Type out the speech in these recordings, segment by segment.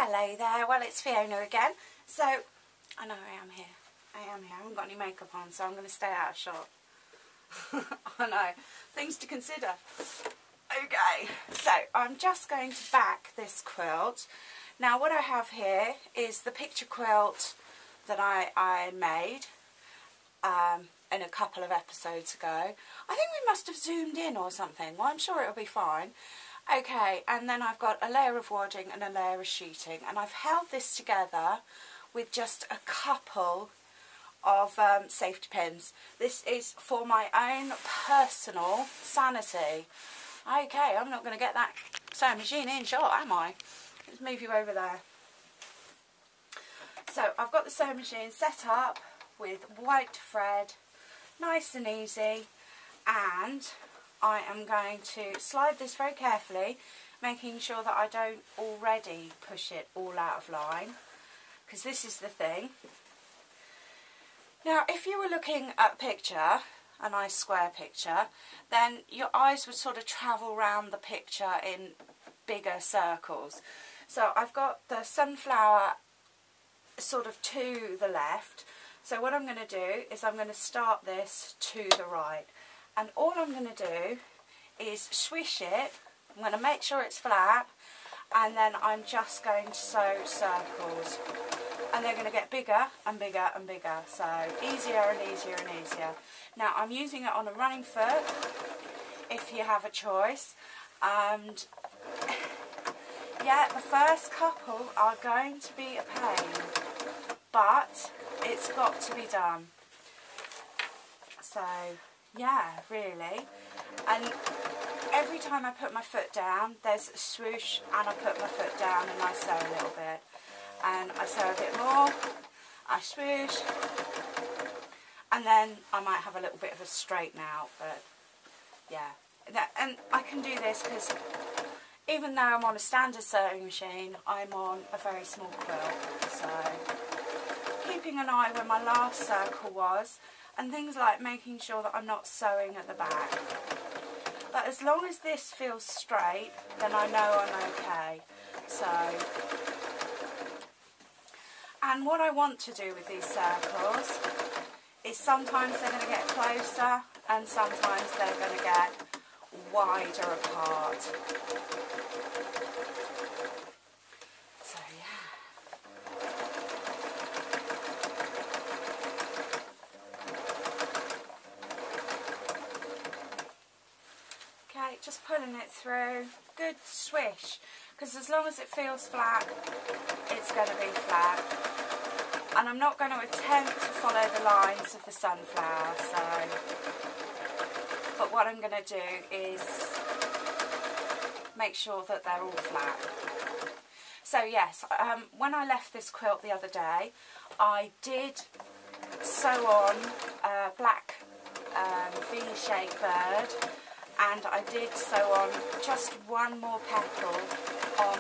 Hello there, well it's Fiona again. So, I know I am here. I haven't got any makeup on, so I'm going to stay out of shot. I know, things to consider. Okay, so I'm just going to back this quilt. Now what I have here is the picture quilt that I made in a couple of episodes ago. I think we must have zoomed in or something. Well, I'm sure it'll be fine. Okay, and then I've got a layer of wadding and a layer of sheeting, and I've held this together with just a couple of safety pins. This is for my own personal sanity. Okay, I'm not going to get that sewing machine in shot, am I? Let's move you over there. So I've got the sewing machine set up with white thread, nice and easy, and I am going to slide this very carefully, making sure that I don't already push it all out of line, because this is the thing. Now if you were looking at a picture, a nice square picture, then your eyes would sort of travel around the picture in bigger circles. So I've got the sunflower sort of to the left, so what I'm going to do is I'm going to start this to the right. And all I'm going to do is swish it. I'm going to make sure it's flat, and then I'm just going to sew circles. And they're going to get bigger and bigger and bigger. So easier and easier and easier. Now I'm using it on a running foot, if you have a choice. And yeah, the first couple are going to be a pain, but it's got to be done. So yeah, really. And every time I put my foot down, there's a swoosh, and I put my foot down and I sew a little bit. And I sew a bit more, I swoosh, and then I might have a little bit of a straighten out, but yeah. And I can do this because even though I'm on a standard sewing machine, I'm on a very small quilt. So keeping an eye where my last circle was, and things like making sure that I'm not sewing at the back. But as long as this feels straight, then I know I'm okay. So, and what I want to do with these circles is sometimes they're going to get closer and sometimes they're going to get wider apart. So yeah. Okay, just pulling it through. Good swish, because as long as it feels flat, it's going to be flat. And I'm not going to attempt to follow the lines of the sunflower, but what I'm going to do is make sure that they're all flat. So yes, when I left this quilt the other day, I did sew on a black V-shaped bird, and I did sew on just one more petal on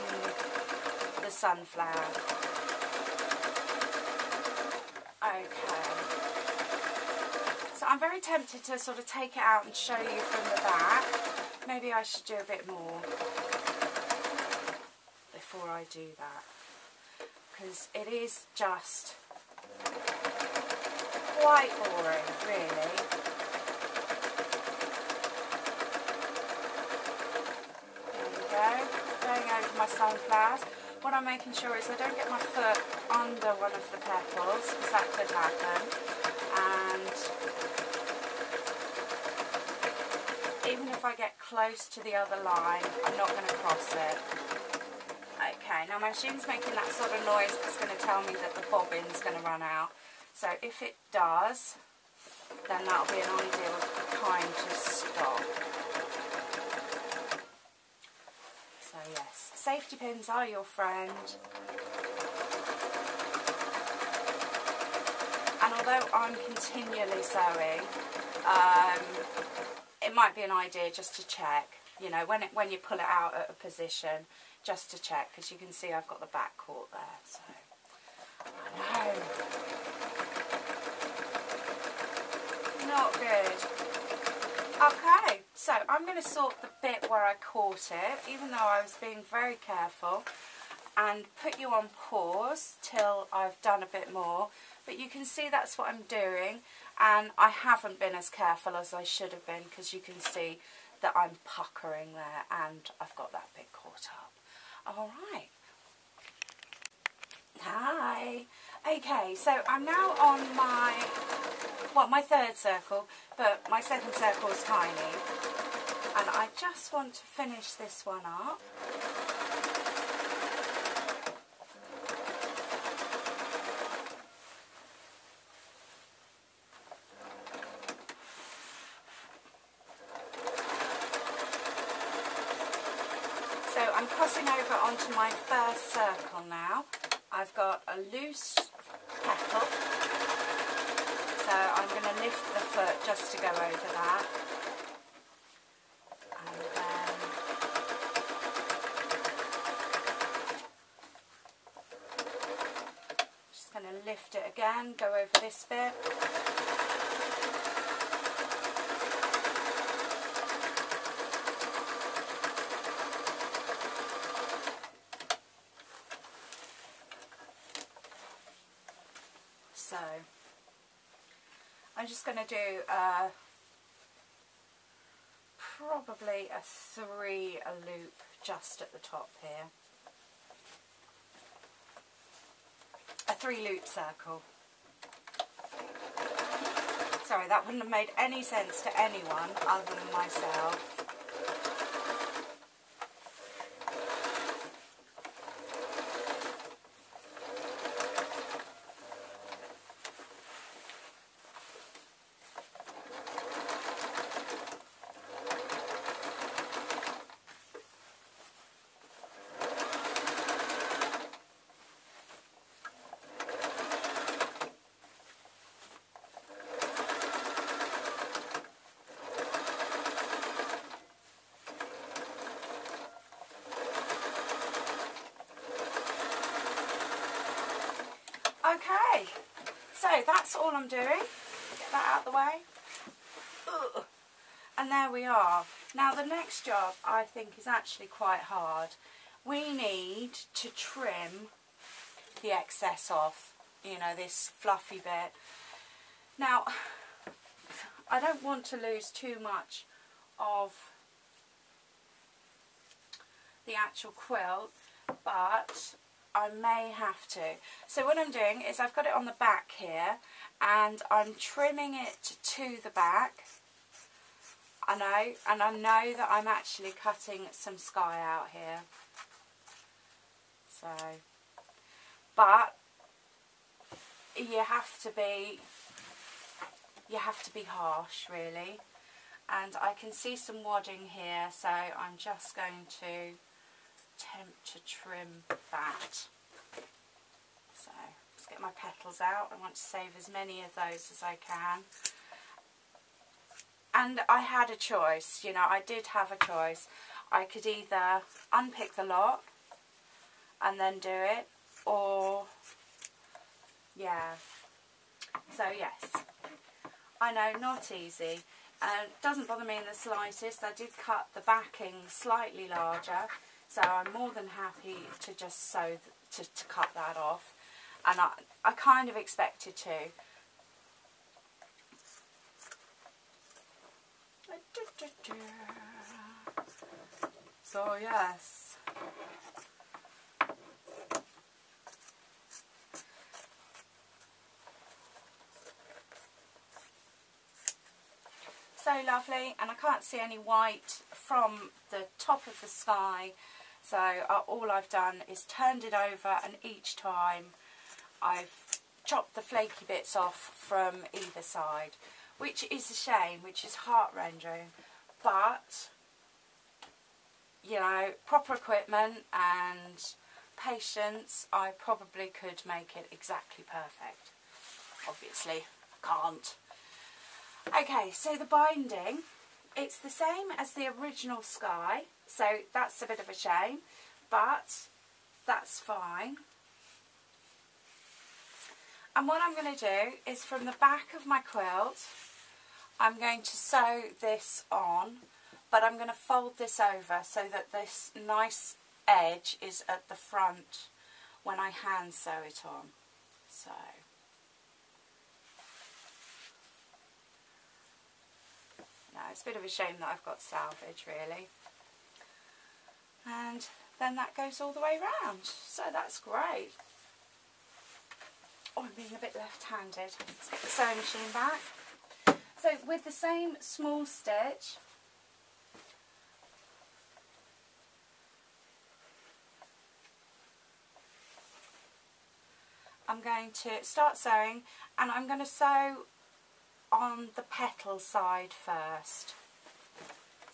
the sunflower. Okay. So I'm very tempted to sort of take it out and show you from the back. Maybe I should do a bit more before I do that, because it is just quite boring, really. Going over my sunflowers. What I'm making sure is I don't get my foot under one of the petals, because that could happen. And even if I get close to the other line, I'm not going to cross it. Okay, now my machine's making that sort of noise that's going to tell me that the bobbin's going to run out. So if it does, then that'll be an ideal time to stop. So yes, safety pins are your friend. And although I'm continually sewing, it might be an idea just to check, you know, when you pull it out at a position, just to check, because you can see I've got the back caught there. So I know, not good. Okay, so I'm going to sort the bit where I caught it, even though I was being very careful. and put you on pause till I've done a bit more. But you can see that's what I'm doing, and I haven't been as careful as I should have been, because you can see that I'm puckering there and I've got that bit caught up. Alright. Hi. Okay, so I'm now on my third circle, but my second circle is tiny. And I just want to finish this one up. So I'm crossing over onto my first circle now. I've got a loose petal, so I'm going to lift the foot just to go over that. And then just going to lift it again, go over this bit. So I'm just going to do probably a 3 loop just at the top here. A 3 loop circle. Sorry, that wouldn't have made any sense to anyone other than myself. Okay, so that's all I'm doing. Get that out of the way. Ugh. And there we are. Now the next job I think is actually quite hard. We need to trim the excess off, you know, this fluffy bit. Now, I don't want to lose too much of the actual quilt, but I may have to. So what I'm doing is I've got it on the back here, and I'm trimming it to the back. I know, and I know that I'm actually cutting some sky out here. So, but you have to be harsh, really. And I can see some wadding here, so I'm just going to attempt to trim that. So let's get my petals out. I want to save as many of those as I can. And I had a choice, you know, I did have a choice. I could either unpick the lot and then do it, or yeah. So yes, I know, not easy. And it doesn't bother me in the slightest. I did cut the backing slightly larger, so I'm more than happy to just sew, to cut that off. And I kind of expected to. So yes. So lovely, and I can't see any white from the top of the sky, so all I've done is turned it over, and each time I've chopped the flaky bits off from either side, which is a shame, which is heart-rending, but you know, proper equipment and patience, I probably could make it exactly perfect. Obviously I can't. Okay, so the binding, it's the same as the original sky, so that's a bit of a shame, but that's fine. And what I'm going to do is, from the back of my quilt, I'm going to sew this on, but I'm going to fold this over so that this nice edge is at the front when I hand sew it on. So no, it's a bit of a shame that I've got salvage really. And then that goes all the way round, so that's great. Oh, I'm being a bit left-handed. Let's get the sewing machine back. So with the same small stitch, I'm going to start sewing, and I'm going to sew on the petal side first.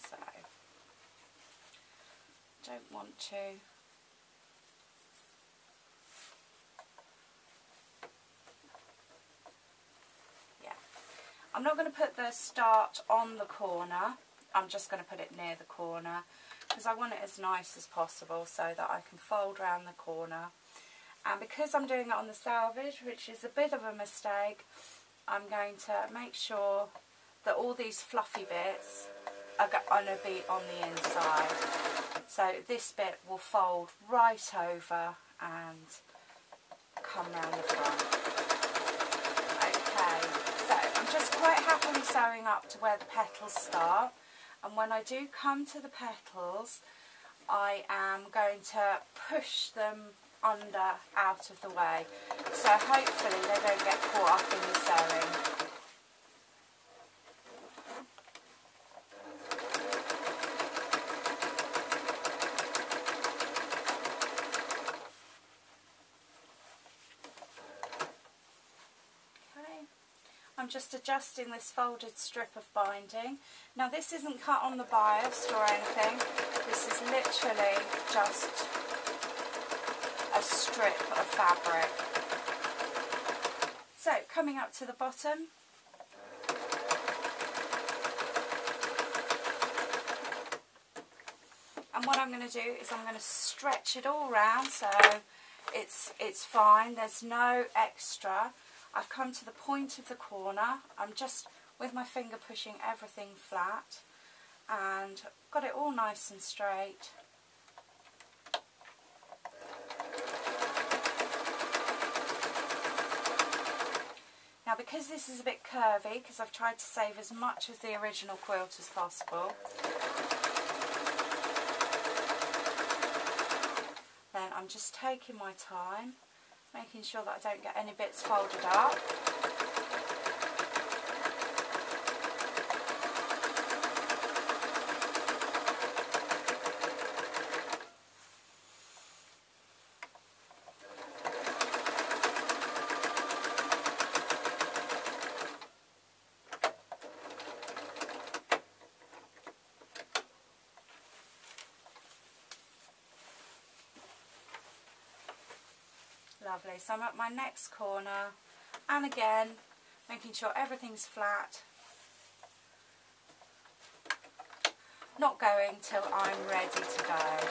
So, don't want to. Yeah, I'm not going to put the start on the corner. I'm just going to put it near the corner because I want it as nice as possible so that I can fold around the corner. And because I'm doing it on the selvage, which is a bit of a mistake, I'm going to make sure that all these fluffy bits are going to be on the inside. So this bit will fold right over and come round the front. Okay, so I'm just quite happily sewing up to where the petals start. And when I do come to the petals, I am going to push them under, out of the way, so hopefully they don't get caught up in the sewing. Okay, I'm just adjusting this folded strip of binding. Now this isn't cut on the bias or anything, this is literally just a strip of fabric. So coming up to the bottom, and what I'm going to do is I'm going to stretch it all round so it's fine, there's no extra. I've come to the point of the corner, I'm just with my finger pushing everything flat and got it all nice and straight. Now because this is a bit curvy, because I've tried to save as much of the original quilt as possible, then I'm just taking my time, making sure that I don't get any bits folded up. Lovely, so I'm at my next corner, and again making sure everything's flat, not going till I'm ready to go.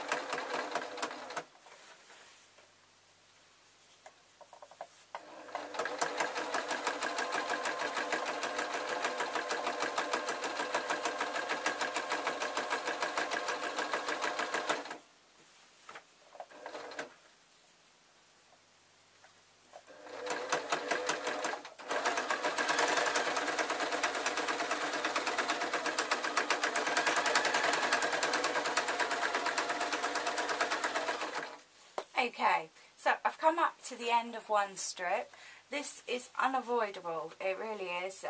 Okay, so I've come up to the end of one strip. This is unavoidable, it really is.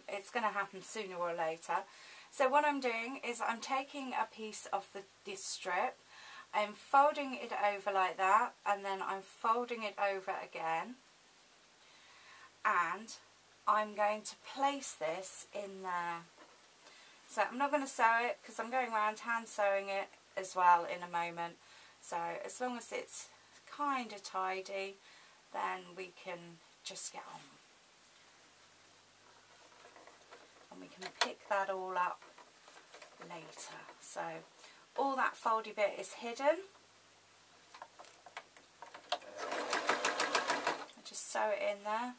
It's going to happen sooner or later. So what I'm doing is I'm taking a piece of this strip, I'm folding it over like that, and then I'm folding it over again, and I'm going to place this in there. So I'm not going to sew it because I'm going around hand sewing it as well in a moment. So as long as it's kind of tidy, then we can just get on. And we can pick that all up later. So all that foldy bit is hidden. I just sew it in there.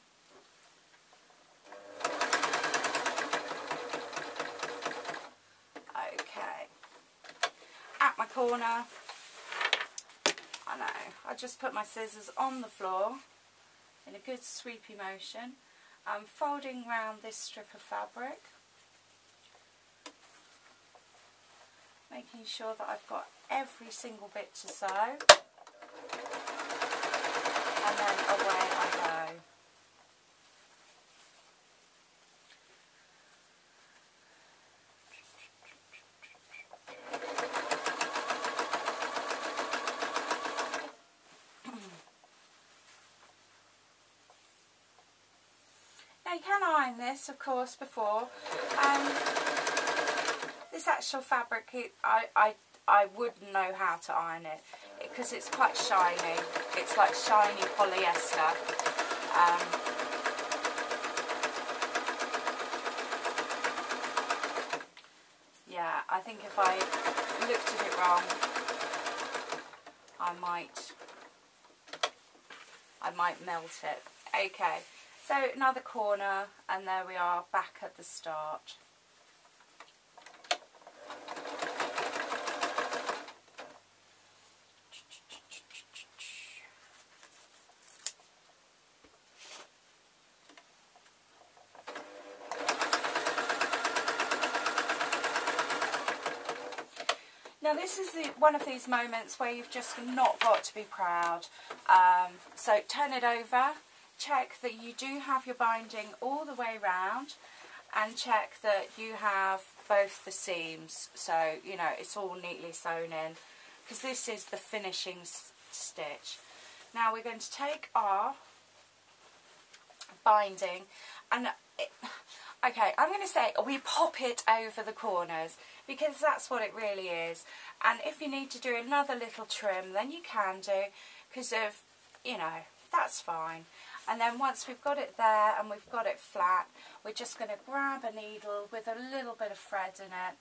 Okay. At my corner, I know, I just put my scissors on the floor in a good sweepy motion. I'm folding round this strip of fabric, making sure that I've got every single bit to sew, and then away I go. Now you can iron this, of course, before. This actual fabric, I wouldn't know how to iron it because it's quite shiny. It's like shiny polyester. Yeah, I think if I looked at it wrong, I might melt it. Okay, so another corner, and there we are back at the start. Now this is one of these moments where you've just not got to be proud. So turn it over, check that you do have your binding all the way round, and check that you have both the seams, so you know it's all neatly sewn in, because this is the finishing stitch. Now we're going to take our binding and okay, I'm going to say we pop it over the corners, because that's what it really is. And if you need to do another little trim, then you can do, because of, you know, that's fine. And then once we've got it there and we've got it flat, we're just going to grab a needle with a little bit of thread in it,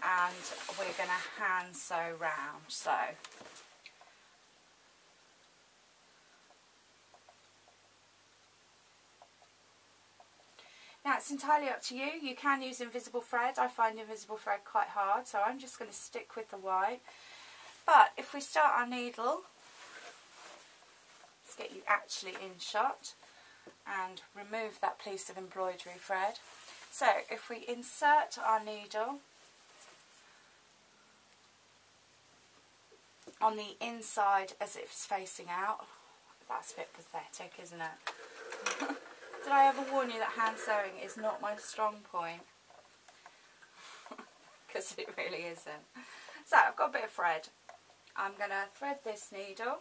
and we're going to hand sew round. So now it's entirely up to you. You can use invisible thread. I find invisible thread quite hard, so I'm just going to stick with the white. But if we start our needle, let's get you actually in shot and remove that piece of embroidery thread. So if we insert our needle on the inside as if it's facing out, that's a bit pathetic, isn't it? Did I ever warn you that hand sewing is not my strong point? Because it really isn't. So I've got a bit of thread. I'm going to thread this needle.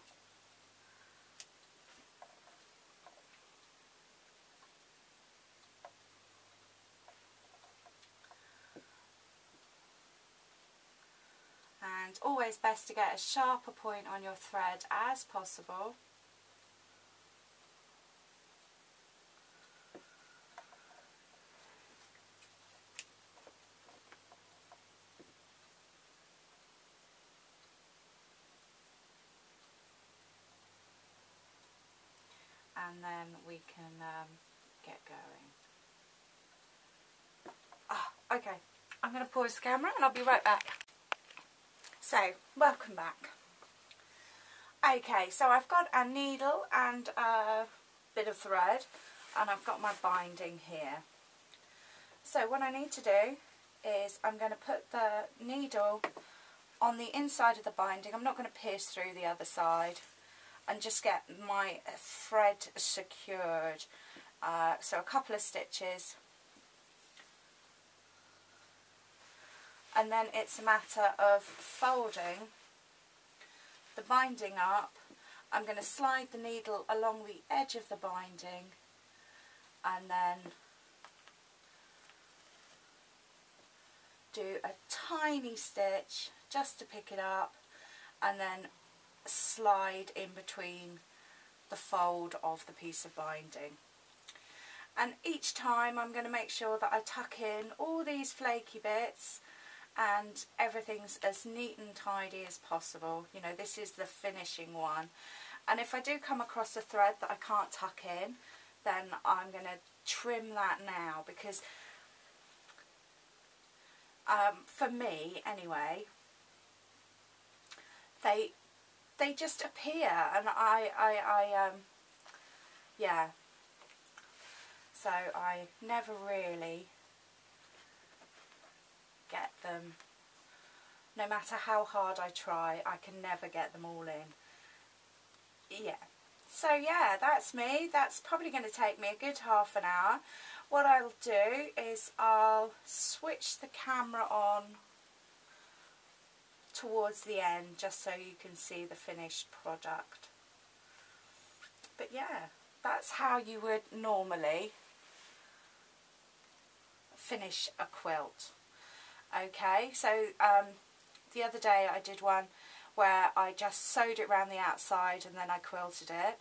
And always best to get as sharp a point on your thread as possible. And then we can get going. Okay, I'm going to pause the camera and I'll be right back. So, welcome back. Okay, so I've got a needle and a bit of thread, and I've got my binding here. So what I need to do is I'm going to put the needle on the inside of the binding. I'm not going to pierce through the other side, and just get my thread secured. So a couple of stitches, and then it's a matter of folding the binding up. I'm going to slide the needle along the edge of the binding, and then do a tiny stitch just to pick it up, and then slide in between the fold of the piece of binding. And each time I'm going to make sure that I tuck in all these flaky bits and everything's as neat and tidy as possible. You know, this is the finishing one. And if I do come across a thread that I can't tuck in, then I'm going to trim that now, because for me anyway, they just appear, and yeah, so I never really get them. No matter how hard I try, I can never get them all in. Yeah. So yeah, that's me. That's probably going to take me a good half an hour. What I'll do is I'll switch the camera on towards the end just so you can see the finished product. But yeah, that's how you would normally finish a quilt. Okay, so the other day I did one where I just sewed it around the outside and then I quilted it.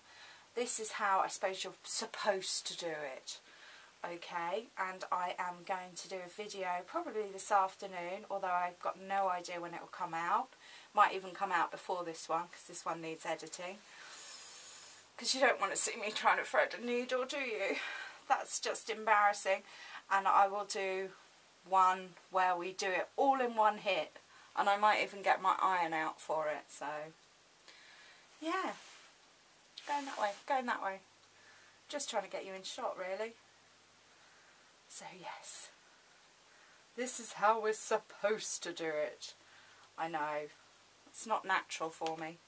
This is how I suppose you're supposed to do it. Okay, and I am going to do a video probably this afternoon, although I've got no idea when it will come out. Might even come out before this one, because this one needs editing. Because you don't want to see me trying to thread a needle, do you? That's just embarrassing. And I will do one where we do it all in one hit, and I might even get my iron out for it. So yeah, going that way, just trying to get you in shot really. So yes, this is how we're supposed to do it. I know, it's not natural for me.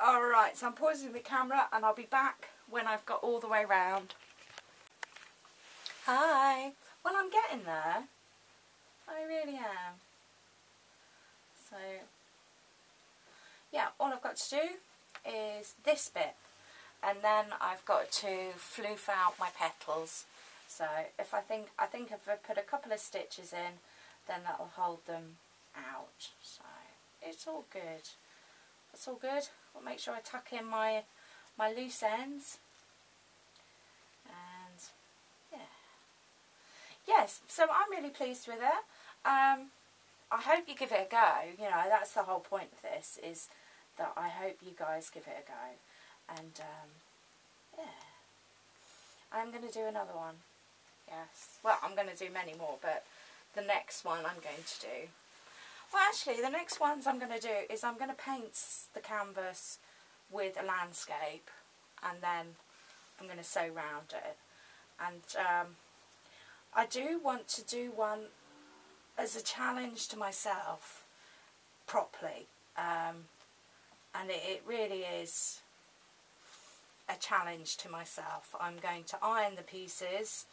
Alright, so I'm pausing the camera and I'll be back when I've got all the way round. Hi! Well, I'm getting there. I really am. So, yeah, all I've got to do is this bit. And then I've got to floof out my petals. So, if I think if I put a couple of stitches in, then that'll hold them out. So, it's all good. It's all good. I'll make sure I tuck in my loose ends. And yeah. Yes, so I'm really pleased with it. I hope you give it a go. You know, that's the whole point of this, is that I hope you guys give it a go. And yeah. I'm going to do another one. Yes. Well, I'm going to do many more, but the next one I'm going to do. Well, actually, the next ones I'm going to do is I'm going to paint the canvas with a landscape, and then I'm going to sew round it. And I do want to do one as a challenge to myself, properly. And it really is a challenge to myself. I'm going to iron the pieces,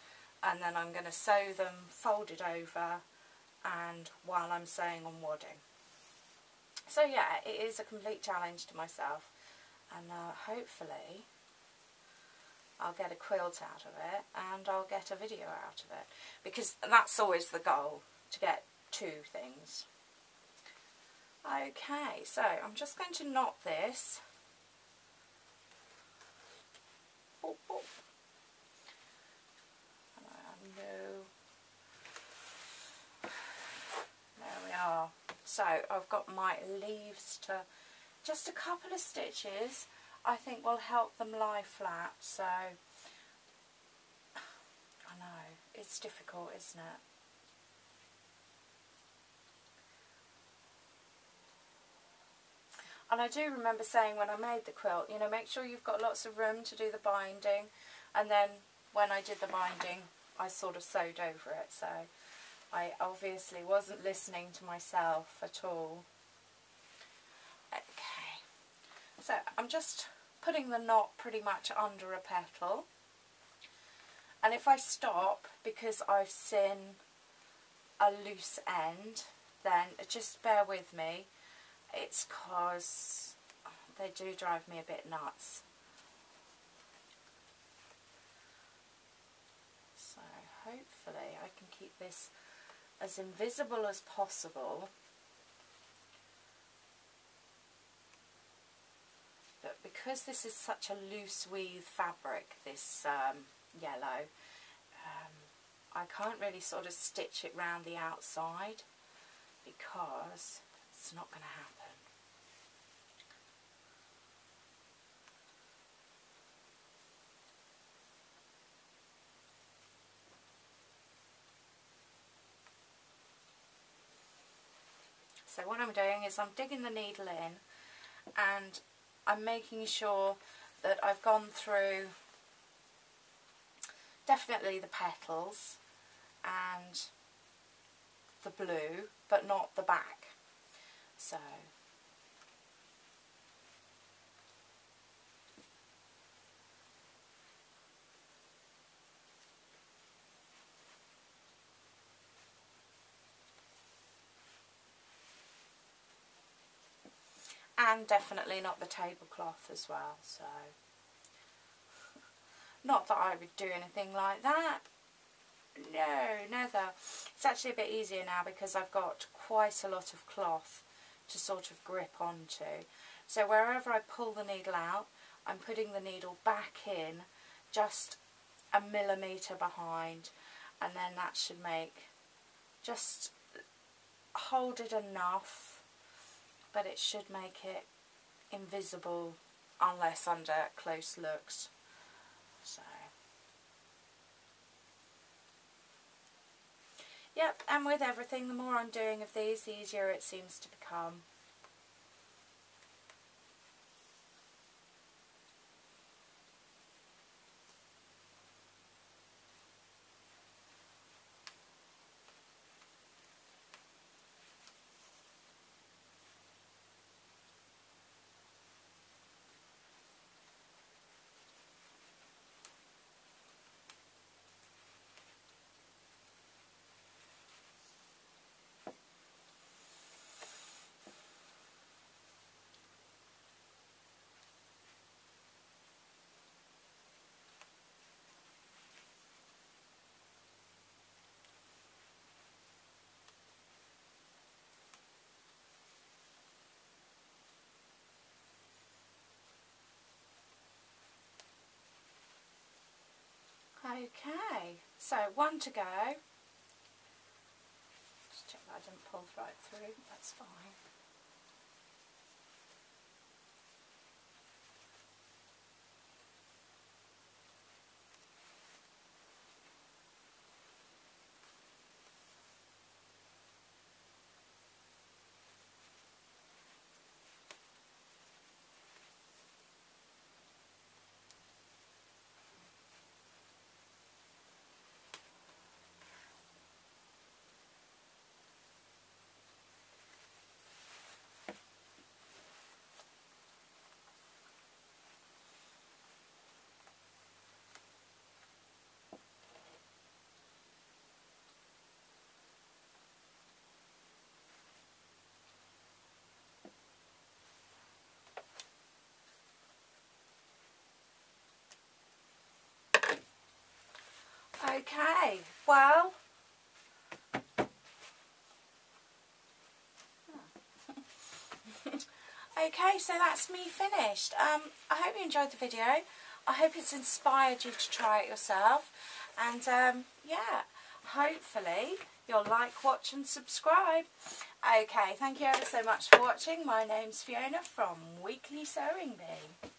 and then I'm going to sew them folded over, and while I'm sewing on wadding. So yeah, it is a complete challenge to myself, and hopefully I'll get a quilt out of it, and I'll get a video out of it, because that's always the goal, to get 2 things. Okay, so I'm just going to knot this. Oh, oh. There we are. So I've got my leaves to, just a couple of stitches I think will help them lie flat. So I know it's difficult, isn't it? And I do remember saying when I made the quilt, you know, make sure you've got lots of room to do the binding. And then when I did the binding, I sort of sewed over it. So I obviously wasn't listening to myself at all. Okay. So I'm just putting the knot pretty much under a petal. And if I stop because I've seen a loose end, then just bear with me. It's because they do drive me a bit nuts. So hopefully I can keep this as invisible as possible. But because this is such a loose weave fabric, this yellow, I can't really sort of stitch it round the outside because it's not going to happen. So what I'm doing is I'm digging the needle in, and I'm making sure that I've gone through definitely the petals and the blue, but not the back. So and definitely not the tablecloth as well, so not that I would do anything like that. No, never. It's actually a bit easier now because I've got quite a lot of cloth to sort of grip onto. So wherever I pull the needle out, I'm putting the needle back in just a millimetre behind, and then that should make, just hold it enough, but it should make it invisible unless under close looks. So yep, and with everything, the more I'm doing of these, the easier it seems to become. Okay, so one to go. Just check that I didn't pull right through, that's fine. Okay, well, okay, so that's me finished. I hope you enjoyed the video. I hope it's inspired you to try it yourself. And yeah, hopefully you'll like, watch and subscribe. Okay, thank you ever so much for watching. My name's Fiona from Weekly Sewing Bee.